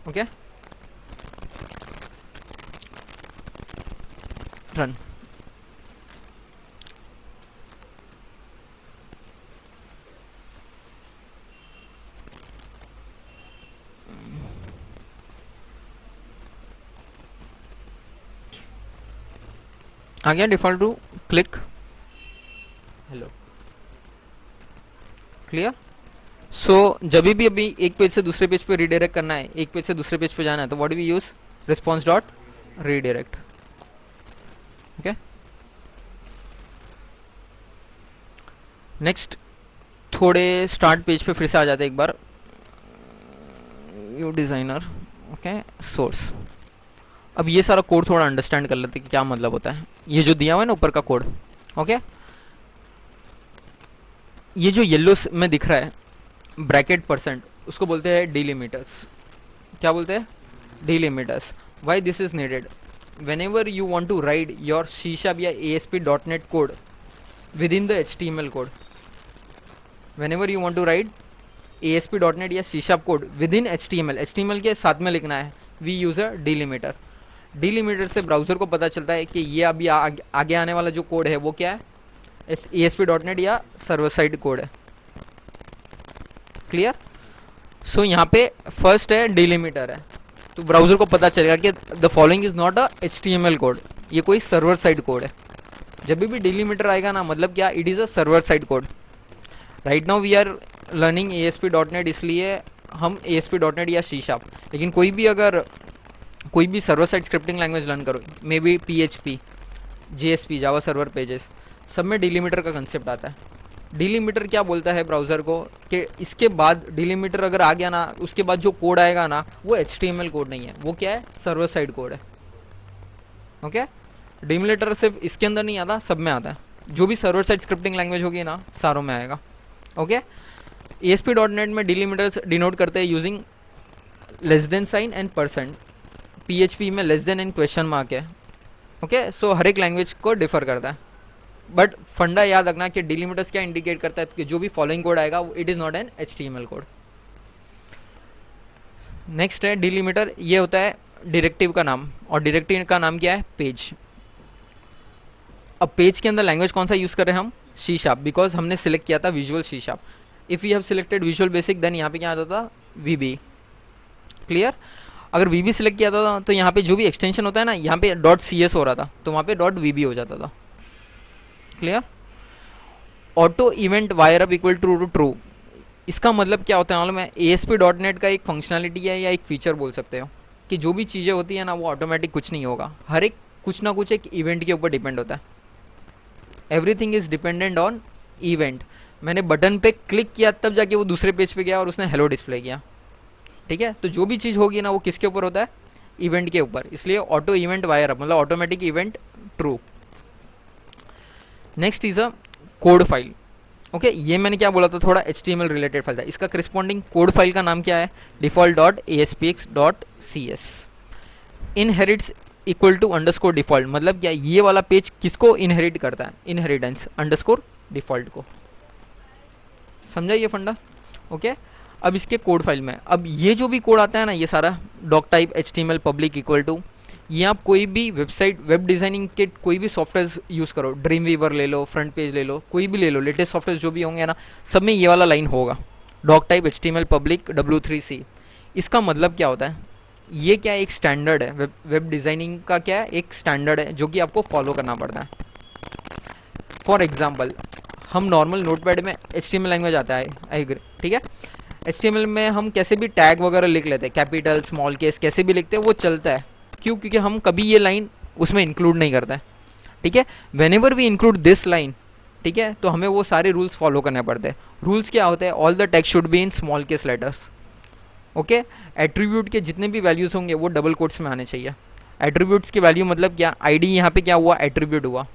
Okay, run. आ गया default to click. Hello, clear. So जब भी अभी एक पेज से दूसरे पेज पे रिडायरेक्ट करना है, एक पेज से दूसरे पेज पे जाना है, तो what do we use? Response dot redirect. Okay, next थोड़े स्टार्ट पेज पे फिर से आ जाते हैं एक बार। You designer, okay, source. अब ये सारा कोड थोड़ा अंडरस्टैंड कर लेते हैं कि क्या मतलब होता है। ये जो दिया हुआ है ना ऊपर का कोड, ओके, ये जो येलो में दिख रहा है ब्रैकेट परसेंट, उसको बोलते हैं डिलिमिटर्स। क्या बोलते हैं? Delimiters. Why this is needed? whenever you want to write your C# या ASP.NET code within the HTML code, whenever you want to write ASP.NET या C# code within HTML के साथ में लिखना है, we use a delimiter। Delimiter से browser को पता चलता है कि ये अभी आगे आने वाला जो कोड है वो क्या है, ASP.NEट या सर्वर साइड कोड है। क्लियर। सो यहाँ पे फर्स्ट है डिलिमिटर है, तो ब्राउजर को पता चलेगा कि the following is not a HTML code, ये कोई सर्वर साइड कोड है। जब भी डिलिमिटर आएगा ना, मतलब क्या, it is a server side code. Right now we are learning ASP.NET, इसलिए हम ASP.NEट या C#, लेकिन कोई भी server side scripting language learn करो, maybe PHP, JSP, Java server pages, सब में डिलिमिटर का कंसेप्ट आता है। डिलिमिटर क्या बोलता है ब्राउजर को कि इसके बाद डिलिमिटर अगर आ गया ना, उसके बाद जो कोड आएगा ना वो HTML कोड नहीं है, वो क्या है, सर्वर साइड कोड है। ओके, डिलिमिटर सिर्फ इसके अंदर नहीं आता, सब में आता है। जो भी सर्वर साइड स्क्रिप्टिंग लैंग्वेज होगी ना, सारों में आएगा। ओके, ASP.NEट में डिलिमिटर्स डिनोट करते हैं using less than sign and percent. PHP में less than and question mark है। ओके, सो हर एक लैंग्वेज को डिफर करता है, बट फंडा याद रखना कि डिलिमिटर्स क्या इंडिकेट करता है कि जो भी फॉलोइंग कोड आएगा it is not an HTML code. Next है डिलिमिटर, ये होता है डायरेक्टिव का नाम, और डायरेक्टिव का नाम क्या है, पेज। अब पेज के अंदर लैंग्वेज कौन सा यूज कर रहे हैं हम? C#, बिकॉज हमने सिलेक्ट किया था visual C#। If you have selected visual basic, then यहाँ पे क्या आता था, VB। क्लियर। अगर VB सिलेक्ट किया था तो यहाँ पे जो भी एक्सटेंशन होता है ना, यहाँ पे .cs हो रहा था, तो वहाँ पे .VB हो जाता था। Clear. Auto event wire up equal to true, इसका मतलब क्या होता है मालूम है? ASP.NEट का एक फंक्शनलिटी है या एक फीचर बोल सकते हो कि जो भी चीजें होती है ना, वो ऑटोमेटिक कुछ नहीं होगा, हर एक कुछ ना कुछ एक इवेंट के ऊपर डिपेंड होता है। Everything is dependent on event. मैंने बटन पे क्लिक किया तब जाके वो दूसरे पेज पे गया और उसने हेलो डिस्प्ले किया। ठीक है, तो जो भी चीज होगी ना वो किसके ऊपर होता है? इवेंट के ऊपर। इसलिए ऑटो इवेंट वायर अप मतलब automatic event true. Next is a code file. Okay, ये मैंने क्या बोला था, थोड़ा HTML रिलेटेड फाइल था। इसका करस्पॉन्डिंग कोड फाइल का नाम क्या है? default.aspx.cs। Inherits equal to underscore default, मतलब क्या, ये वाला पेज किसको इनहेरिट करता है? इनहेरिटेंस अंडरस्कोर डिफॉल्ट को। समझा ये फंडा? ओके, अब इसके कोड फाइल में, अब ये जो भी कोड आता है ना, ये सारा doc type HTML public equal to, ये आप कोई भी वेबसाइट वेब डिजाइनिंग के कोई भी सॉफ्टवेयर यूज करो, ड्रीम वीवर ले लो, फ्रंट पेज ले लो, कोई भी ले लो, लेटेस्ट सॉफ्टवेयर जो भी होंगे ना, सब में ये वाला लाइन होगा, dock type HTML public W3C। इसका मतलब क्या होता है? ये क्या, एक स्टैंडर्ड है, वेब डिजाइनिंग का क्या है, एक स्टैंडर्ड है जो कि आपको फॉलो करना पड़ता है। फॉर एग्जाम्पल, हम नॉर्मल नोटपैड में HTML लैंग्वेज आता है, आई एग्री, ठीक है। HTML में हम कैसे भी टैग वगैरह लिख लेते हैं, कैपिटल स्मॉल केस कैसे भी लिखते हैं, वो चलता है। क्यों? क्योंकि हम कभी ये लाइन उसमें इंक्लूड नहीं करते हैं। ठीक है, whenever we include this line, ठीक है, तो हमें वो सारे रूल्स फॉलो करने पड़ते हैं। रूल्स क्या होते हैं? All the text should be in small case letters. Okay, attribute के जितने भी वैल्यूज होंगे वो डबल कोट्स में आने चाहिए। एट्रीब्यूट्स की वैल्यू मतलब क्या, ID यहाँ पे क्या हुआ, एट्रीब्यूट हुआ,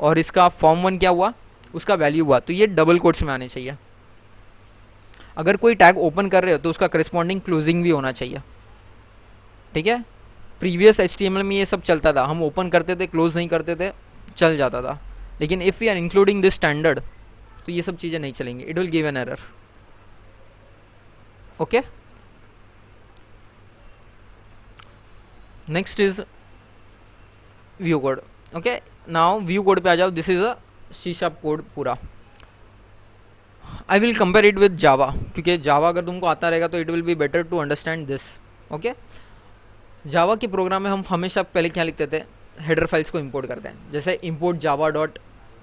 और इसका form1 क्या हुआ, उसका वैल्यू हुआ, तो ये डबल कोट्स में आने चाहिए। अगर कोई टैग ओपन कर रहे हो तो उसका करस्पॉन्डिंग क्लोजिंग भी होना चाहिए। ठीक है, प्रीवियस HTML में ये सब चलता था, हम ओपन करते थे, क्लोज नहीं करते थे, चल जाता था। लेकिन if we are including this standard, तो ये सब चीजें नहीं चलेंगी, it will give an error. Okay, next is view code. Okay, now view code पे आ जाओ. This is a C sharp code पूरा. I will compare it with Java, क्योंकि जावा अगर तुमको आता रहेगा तो it will be better to understand this. Okay, Java के प्रोग्राम में हम हमेशा पहले क्या लिखते थे, हेडर फाइल्स को इंपोर्ट करते हैं. जैसे import Java dot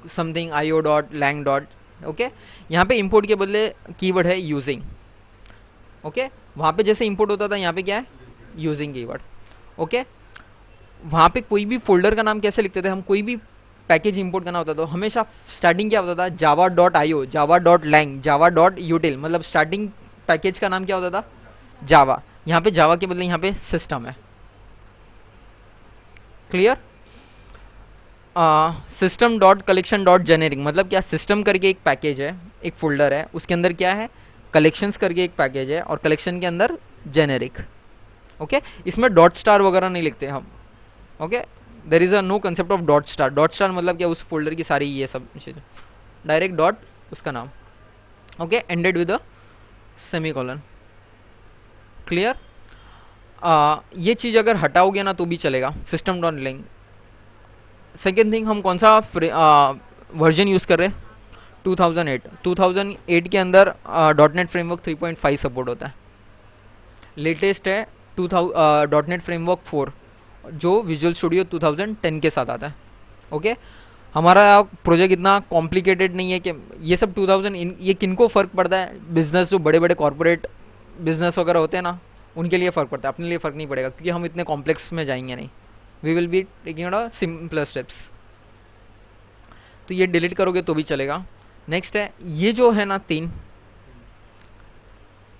something IO dot lang dot. Okay, यहाँ पे इंपोर्ट के बदले कीवर्ड है यूजिंग. ओके, वहाँ पे जैसे इंपोर्ट होता था, यहाँ पे क्या है, यूजिंग कीवर्ड. ओके, वहाँ पे कोई भी फोल्डर का नाम कैसे लिखते थे हम, कोई भी पैकेज इंपोर्ट करना होता तो हमेशा स्टार्टिंग क्या होता था, Java dot IO, Java dot lang, Java dot util. मतलब स्टार्टिंग पैकेज का नाम क्या होता था, जावा. यहाँ पे जावा के बदले यहाँ पे सिस्टम है. Clear. System dot collection dot generic, मतलब क्या, सिस्टम करके एक पैकेज है, एक फोल्डर है, उसके अंदर क्या है, कलेक्शंस करके एक पैकेज है, और कलेक्शन के अंदर जेनेरिक. ओके, इसमें डॉट स्टार वगैरह नहीं लिखते हम. Okay, there is a no concept of dot star. Dot star मतलब क्या, उस फोल्डर की सारी ये सब चीजें, डायरेक्ट डॉट उसका नाम. Okay, ended with a semicolon. Clear. ये चीज अगर हटाओगे ना तो भी चलेगा, system dot link. Second thing, हम कौन सा वर्जन यूज कर रहे हैं, 2008. 2008 के अंदर डॉट नेट फ्रेमवर्क 3.5 सपोर्ट होता है. लेटेस्ट है डॉट नेट फ्रेमवर्क 4, जो विजुअल स्टूडियो 2010 के साथ आता है. ओके, हमारा प्रोजेक्ट इतना कॉम्प्लिकेटेड नहीं है कि ये सब 2000 ये किनको फर्क पड़ता है, बिजनेस जो बड़े बड़े कॉर्पोरेट बिजनेस वगैरह होते हैं ना, उनके लिए फर्क पड़ता है, अपने लिए फर्क नहीं पड़ेगा, क्योंकि हम इतने कॉम्प्लेक्स में जाएंगे नहीं. We will be taking simpler steps. तो ये डिलीट करोगे तो भी चलेगा. नेक्स्ट है ये जो है ना तीन,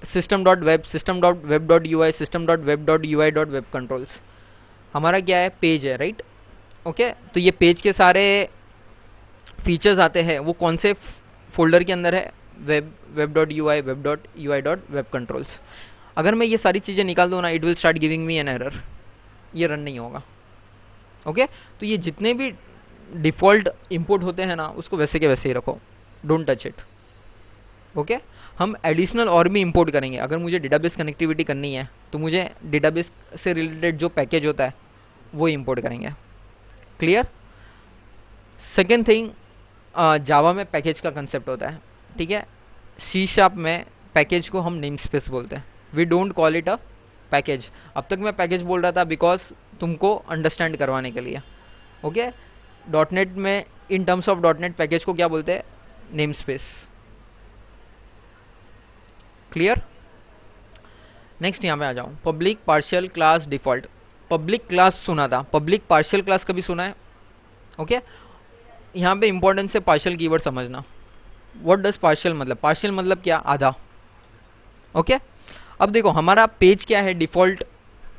system dot web, system dot web dot U I, system dot web dot U I dot web controls. हमारा क्या है, पेज है, राइट. ओके, तो ये पेज के सारे फीचर्स आते हैं, वो कौन से फोल्डर के अंदर है, web, web dot U I, web dot U I dot web controls. अगर मैं ये सारी चीज़ें निकाल दूँ ना, it will start giving me an error, ये रन नहीं होगा. ओके, तो ये जितने भी डिफ़ॉल्ट इंपोर्ट होते हैं ना, उसको वैसे के वैसे ही रखो, डोंट टच इट. ओके, हम एडिशनल और भी इंपोर्ट करेंगे. अगर मुझे डेटाबेस कनेक्टिविटी करनी है तो मुझे डेटाबेस से रिलेटेड जो पैकेज होता है वो इंपोर्ट करेंगे. क्लियर. सेकेंड थिंग, जावा में पैकेज का कंसेप्ट होता है, ठीक है. सी शार्प में पैकेज को हम नेम स्पेस बोलते हैं. We don't call it a package. अब तक मैं पैकेज बोल रहा था बिकॉज तुमको अंडरस्टैंड करवाने के लिए. ओके, डॉट नेट में in terms of dot net package को क्या बोलते हैं, नेम स्पेस. क्लियर. नेक्स्ट यहाँ पे आ जाऊँ, public partial class default. Public class सुना था, पब्लिक पार्शियल क्लास कभी सुना है. ओके, यहाँ पे इंपॉर्टेंस है पार्शियल कीवर्ड समझना. व्हाट डज पार्शियल मतलब, पार्शियल मतलब क्या, आधा. ओके, अब देखो हमारा पेज क्या है, डिफॉल्ट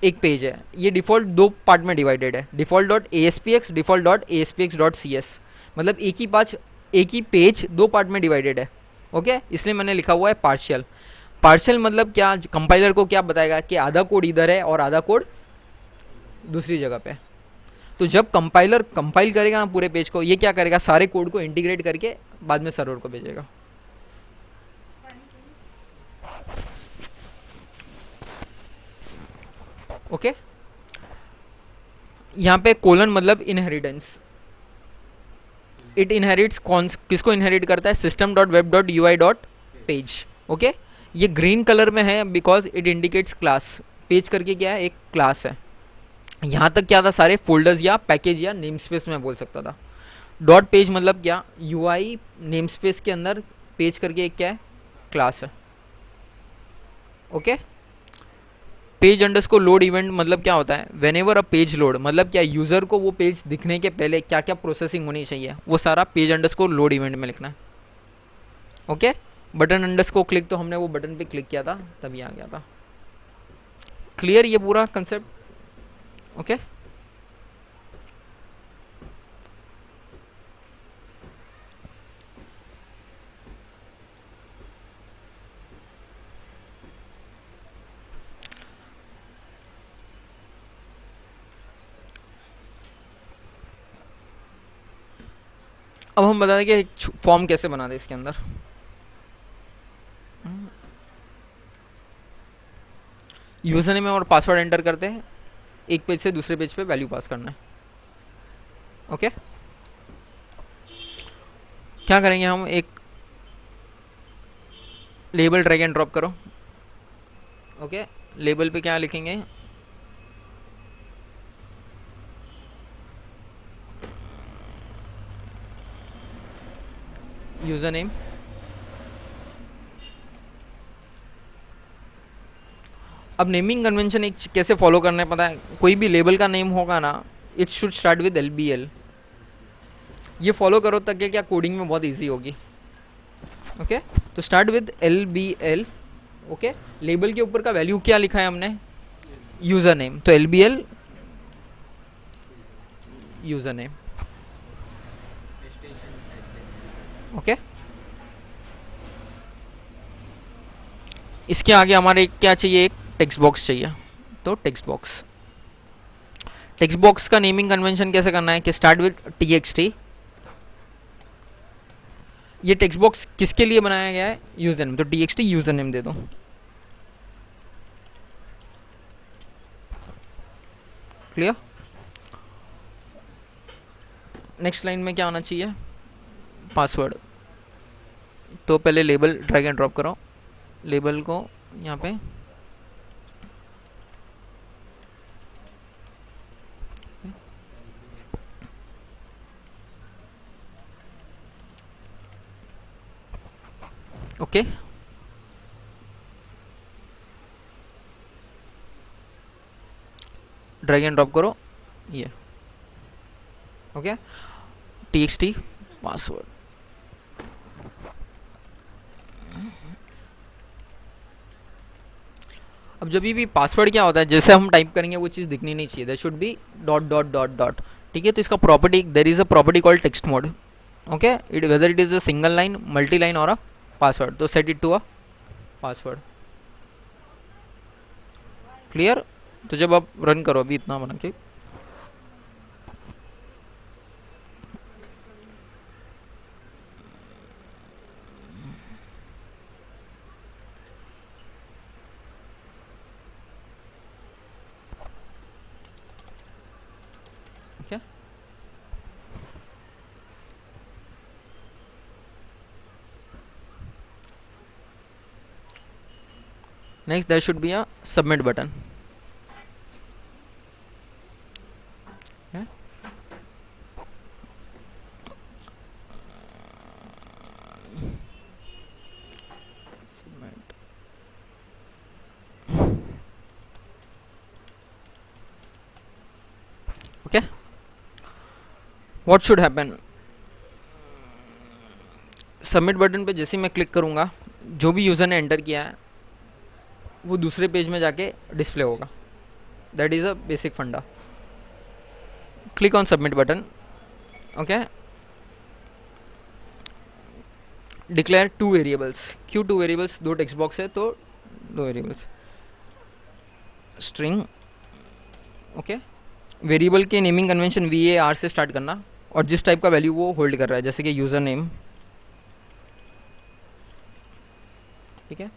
एक पेज है. ये डिफॉल्ट दो पार्ट में डिवाइडेड है, default dot ASPX, default dot ASPX dot CS. मतलब एक ही पेज दो पार्ट में डिवाइडेड है. ओके, इसलिए मैंने लिखा हुआ है पार्शियल. पार्शियल मतलब क्या, कंपाइलर को क्या बताएगा कि आधा कोड इधर है और आधा कोड दूसरी जगह पे. तो जब कंपाइलर कंपाइल करेगा ना पूरे पेज को, ये क्या करेगा, सारे कोड को इंटीग्रेट करके बाद में सर्वर को भेजेगा. ओके, यहां पे कोलन मतलब इनहेरिटेंस. इट इनहेरिट्स कौन, किसको इनहेरिट करता है, system dot web dot U I dot page. Okay, ये ग्रीन कलर में है because it indicates class. Page करके क्या है, एक क्लास है. यहां तक क्या था, सारे फोल्डर्स या पैकेज या नेम स्पेस में बोल सकता था. डॉट पेज मतलब क्या, यूआई नेम स्पेस के अंदर पेज करके एक क्या है, क्लास है. Okay, page underscore load event मतलब क्या होता है, when ever a page load, मतलब क्या, यूजर को वो पेज दिखने के पहले क्या क्या प्रोसेसिंग होनी चाहिए, वो सारा पेज अंडरस्कोर लोड इवेंट में लिखना है. ओके, बटन अंडरस्कोर क्लिक, तो हमने वो बटन पे क्लिक किया था तभी आ गया था. क्लियर ये पूरा कंसेप्ट. ओके, अब हम बता दें कि फॉर्म कैसे बना दे इसके अंदर. यूजर नेम और पासवर्ड एंटर करते हैं. एक पेज से दूसरे पेज पे वैल्यू पास करना है। ओके, क्या करेंगे हम, एक लेबल ड्रैग एंड ड्रॉप करो। ओके, लेबल पे क्या लिखेंगे, यूजर नेम। अब नेमिंग कन्वेंशन एक कैसे फॉलो करना है पता है, कोई भी लेबल का नेम होगा ना, it should start with LBL। ये फॉलो करो तक क्या कोडिंग में बहुत इजी होगी। ओके, तो start with LBL। Okay, label के ऊपर का वैल्यू क्या लिखा है हमने, यूजर नेम, तो LBL यूजर नेम। ओके, इसके आगे हमारे क्या चाहिए, एक टेक्स्ट बॉक्स चाहिए। तो टेक्स्ट बॉक्स का नेमिंग कन्वेंशन कैसे करना है कि स्टार्ट विद TXT। ये टेक्स्ट बॉक्स किसके लिए बनाया गया है, यूजर नेम, तो TXT यूजर नेम दे दो। क्लियर। नेक्स्ट लाइन में क्या आना चाहिए, पासवर्ड। तो पहले लेबल ड्रैग एंड ड्रॉप करो, लेबल को यहाँ पे ओके, ड्रैग एंड ड्रॉप करो ये। Okay, TXT password. अब जब भी पासवर्ड क्या होता है, जैसे हम टाइप करेंगे वो चीज दिखनी नहीं चाहिए, there should be dot dot dot dot. ठीक है, तो इसका property, there is a property called text mode. Okay, it whether it is a single line, multi line और अ पासवर्ड, तो set it to a password. Clear. तो जब आप run करो अभी इतना बना के, okay, next there should be a submit button. Okay, what should happen, submit button पे जैसे ही मैं क्लिक करूंगा, जो भी यूजर ने एंटर किया है वो दूसरे पेज में जाके डिस्प्ले होगा। दैट इज अ बेसिक फंडा। Click on submit button. Okay, declare 2 variables. क्यों 2 वेरिएबल्स, 2 टेक्स्ट बॉक्स है तो 2 वेरिएबल्स। स्ट्रिंग। ओके, वेरिएबल के नेमिंग कन्वेंशन VAR से स्टार्ट करना, और जिस टाइप का वैल्यू वो होल्ड कर रहा है, जैसे कि यूजर नेम। ठीक है,